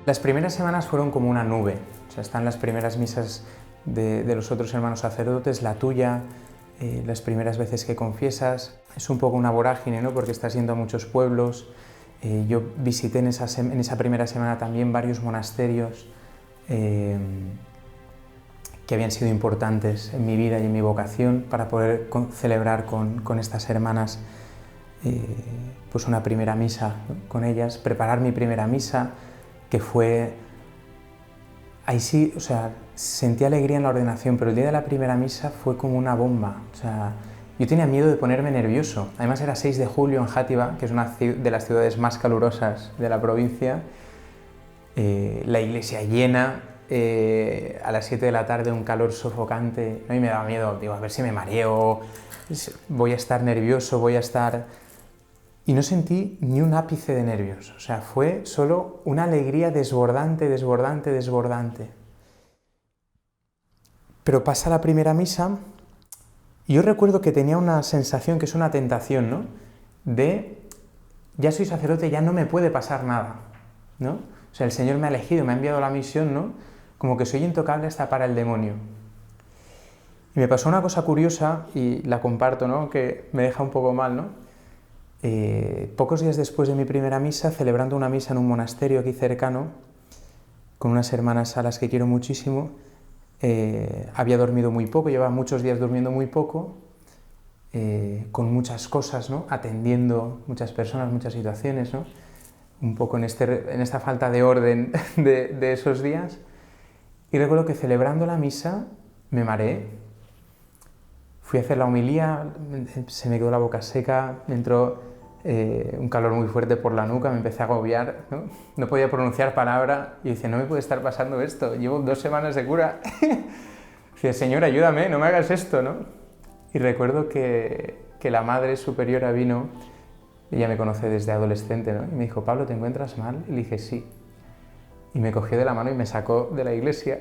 Las primeras semanas fueron como una nube, o sea, están las primeras misas de los otros hermanos sacerdotes, la tuya, las primeras veces que confiesas. Es un poco una vorágine, ¿no? Porque estás yendo a muchos pueblos. Yo visité en esa primera semana también varios monasterios que habían sido importantes en mi vida y en mi vocación para poder celebrar con estas hermanas pues una primera misa, ¿no? Con ellas, preparar mi primera misa, que fue... Ahí sí, o sea, sentí alegría en la ordenación, pero el día de la primera misa fue como una bomba. O sea, yo tenía miedo de ponerme nervioso. Además era 6 de julio en Játiva, que es una de las ciudades más calurosas de la provincia. La iglesia llena, a las 7 de la tarde un calor sofocante. ¿No? Y me daba miedo, digo, a ver si me mareo, voy a estar nervioso, voy a estar... Y no sentí ni un ápice de nervios, o sea, fue solo una alegría desbordante, desbordante, desbordante. Pero pasa la primera misa y yo recuerdo que tenía una sensación, que es una tentación, ¿no? De, ya soy sacerdote, ya no me puede pasar nada, ¿no? O sea, el Señor me ha elegido, me ha enviado la misión, ¿no? Como que soy intocable hasta para el demonio. Y me pasó una cosa curiosa, y la comparto, ¿no? Que me deja un poco mal, ¿no? Pocos días después de mi primera misa, celebrando una misa en un monasterio aquí cercano, con unas hermanas a las que quiero muchísimo, había dormido muy poco, llevaba muchos días durmiendo muy poco, con muchas cosas, ¿no? Atendiendo muchas personas, muchas situaciones, ¿no? Un poco en esta falta de orden de esos días. Y recuerdo que celebrando la misa me mareé. Fui a hacer la homilía, se me quedó la boca seca, me entró un calor muy fuerte por la nuca, me empecé a agobiar, ¿no? No podía pronunciar palabra y decía, no me puede estar pasando esto, llevo 2 semanas de cura. Decía, Señor, ayúdame, no me hagas esto, ¿no? Y recuerdo que la Madre Superiora vino, ella me conoce desde adolescente, ¿no? Y me dijo, Pablo, ¿te encuentras mal? Y le dije, sí. Y me cogió de la mano y me sacó de la iglesia.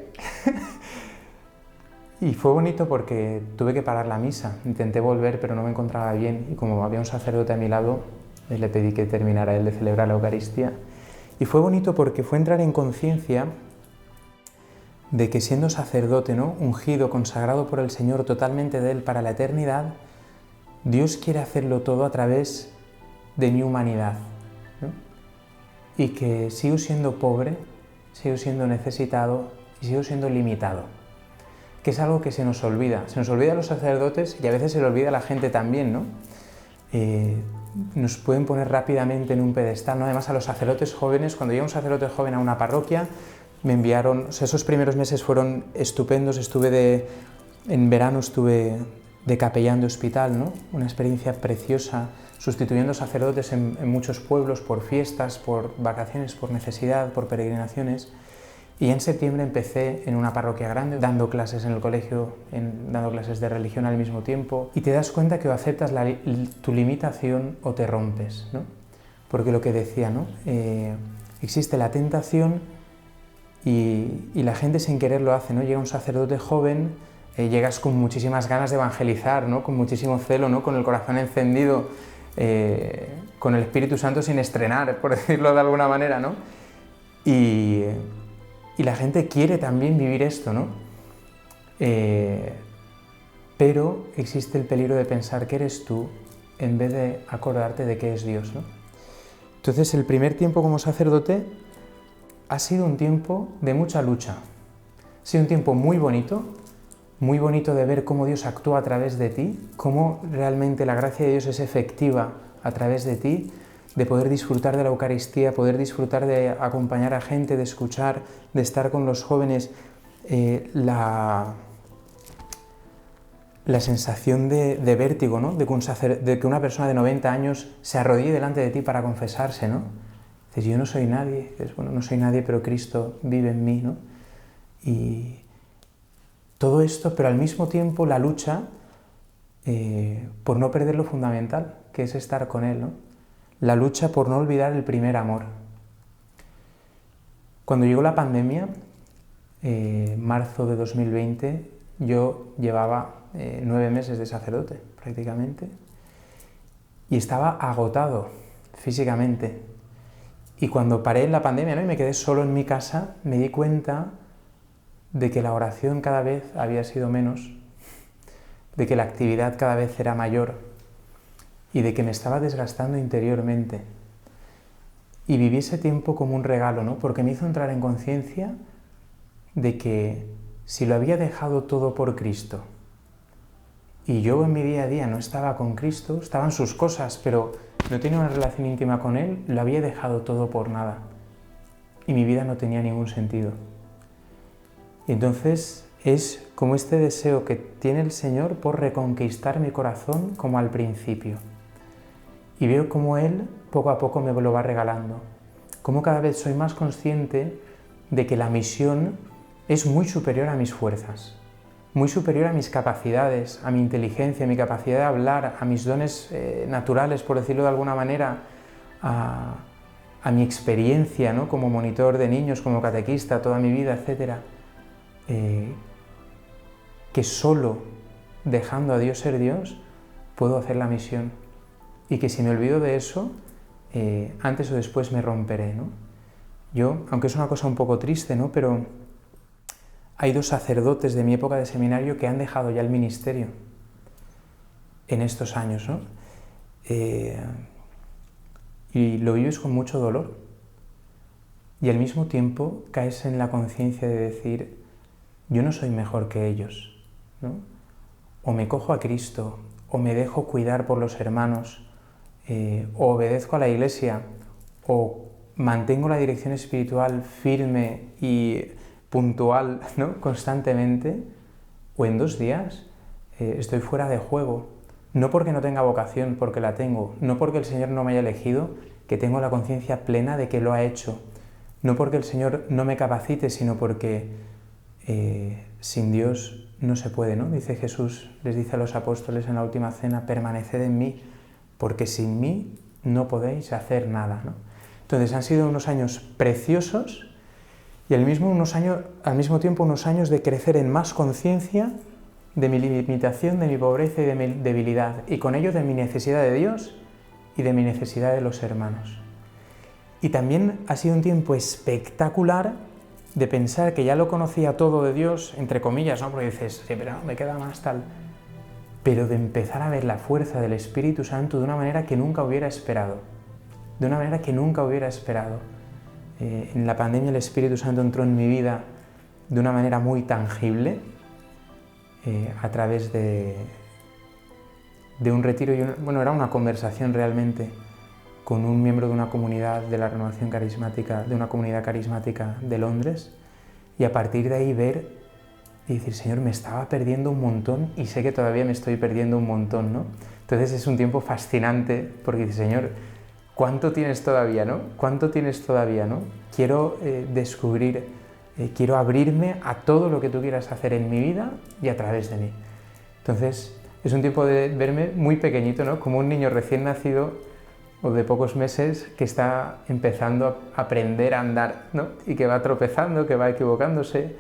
Y fue bonito porque tuve que parar la misa, intenté volver pero no me encontraba bien y como había un sacerdote a mi lado, le pedí que terminara él de celebrar la Eucaristía. Y fue bonito porque fue entrar en conciencia de que siendo sacerdote, ¿no? Ungido, consagrado por el Señor totalmente de Él para la eternidad, Dios quiere hacerlo todo a través de mi humanidad, ¿no? Y que sigo siendo pobre, sigo siendo necesitado y sigo siendo limitado, que es algo que se nos olvida a los sacerdotes y a veces se le olvida a la gente también, ¿no? Nos pueden poner rápidamente en un pedestal, ¿no? Además a los sacerdotes jóvenes, cuando llega un sacerdote joven a una parroquia, me enviaron, o sea, esos primeros meses fueron estupendos, en verano estuve de capellán de hospital, ¿no? Una experiencia preciosa, sustituyendo sacerdotes en muchos pueblos por fiestas, por vacaciones, por necesidad, por peregrinaciones. Y en septiembre empecé en una parroquia grande, dando clases en el colegio, dando clases de religión al mismo tiempo, y te das cuenta que o aceptas tu limitación o te rompes, ¿no? Porque lo que decía, ¿no? Existe la tentación y la gente sin querer lo hace, ¿no? Llega un sacerdote joven, llegas con muchísimas ganas de evangelizar, ¿no? Con muchísimo celo, ¿no? Con el corazón encendido, con el Espíritu Santo sin estrenar, por decirlo de alguna manera, ¿no? Y la gente quiere también vivir esto, ¿no? Pero existe el peligro de pensar que eres tú en vez de acordarte de que es Dios, ¿no? Entonces el primer tiempo como sacerdote ha sido un tiempo de mucha lucha. Ha sido un tiempo muy bonito de ver cómo Dios actúa a través de ti, cómo realmente la gracia de Dios es efectiva a través de ti, de poder disfrutar de la Eucaristía, poder disfrutar de acompañar a gente, de escuchar, de estar con los jóvenes, la sensación de vértigo, ¿no? De que una persona de 90 años se arrodille delante de ti para confesarse, ¿no? Dices, yo no soy nadie. Dices, bueno, no soy nadie, pero Cristo vive en mí, ¿no? Y todo esto, pero al mismo tiempo la lucha por no perder lo fundamental, que es estar con Él, ¿no? La lucha por no olvidar el primer amor. Cuando llegó la pandemia, marzo de 2020, yo llevaba 9 meses de sacerdote, prácticamente, y estaba agotado físicamente. Y cuando paré en la pandemia, ¿no?, y me quedé solo en mi casa, me di cuenta de que la oración cada vez había sido menos, de que la actividad cada vez era mayor y de que me estaba desgastando interiormente. Y viví ese tiempo como un regalo, ¿no?, porque me hizo entrar en conciencia de que si lo había dejado todo por Cristo y yo en mi día a día no estaba con Cristo, estaban sus cosas, pero no tenía una relación íntima con Él, lo había dejado todo por nada y mi vida no tenía ningún sentido. Y entonces es como este deseo que tiene el Señor por reconquistar mi corazón como al principio. Y veo cómo Él poco a poco me lo va regalando, cómo cada vez soy más consciente de que la misión es muy superior a mis fuerzas, muy superior a mis capacidades, a mi inteligencia, a mi capacidad de hablar, a mis dones naturales, por decirlo de alguna manera, a mi experiencia, ¿no?, como monitor de niños, como catequista, toda mi vida, etc. Que solo dejando a Dios ser Dios puedo hacer la misión y que si me olvido de eso, antes o después me romperé, ¿no? Yo, aunque es una cosa un poco triste, ¿no?, pero hay 2 sacerdotes de mi época de seminario que han dejado ya el ministerio en estos años, ¿no? Y lo vives con mucho dolor. Y al mismo tiempo caes en la conciencia de decir, yo no soy mejor que ellos, ¿no? O me cojo a Cristo, o me dejo cuidar por los hermanos, o obedezco a la Iglesia, o mantengo la dirección espiritual firme y puntual, ¿no?, constantemente, o en 2 días estoy fuera de juego. No porque no tenga vocación, porque la tengo, no porque el Señor no me haya elegido, que tengo la conciencia plena de que lo ha hecho, no porque el Señor no me capacite, sino porque sin Dios no se puede, ¿no? Dice Jesús, les dice a los apóstoles en la última cena, permaneced en mí, porque sin mí no podéis hacer nada, ¿no? Entonces han sido unos años preciosos y al mismo tiempo unos años de crecer en más conciencia de mi limitación, de mi pobreza y de mi debilidad, y con ello de mi necesidad de Dios y de mi necesidad de los hermanos. Y también ha sido un tiempo espectacular de pensar que ya lo conocía todo de Dios, entre comillas, ¿no?, porque dices, sí, pero no, me queda más tal, pero de empezar a ver la fuerza del Espíritu Santo de una manera que nunca hubiera esperado, En la pandemia el Espíritu Santo entró en mi vida de una manera muy tangible, a través de un retiro, era una conversación realmente con un miembro de una comunidad de la renovación carismática, de una comunidad carismática de Londres, y a partir de ahí ver y decir, Señor, me estaba perdiendo un montón y sé que todavía me estoy perdiendo un montón, ¿no? Entonces es un tiempo fascinante porque dice, Señor, ¿cuánto tienes todavía, no? ¿Cuánto tienes todavía, no? Quiero descubrir, quiero abrirme a todo lo que tú quieras hacer en mi vida y a través de mí. Entonces es un tiempo de verme muy pequeñito, ¿no?, como un niño recién nacido o de pocos meses que está empezando a aprender a andar, ¿no?, y que va tropezando, que va equivocándose.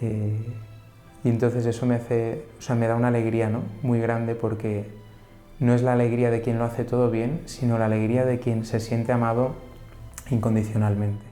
Y entonces eso me da una alegría, ¿no?, muy grande, porque no es la alegría de quien lo hace todo bien, sino la alegría de quien se siente amado incondicionalmente.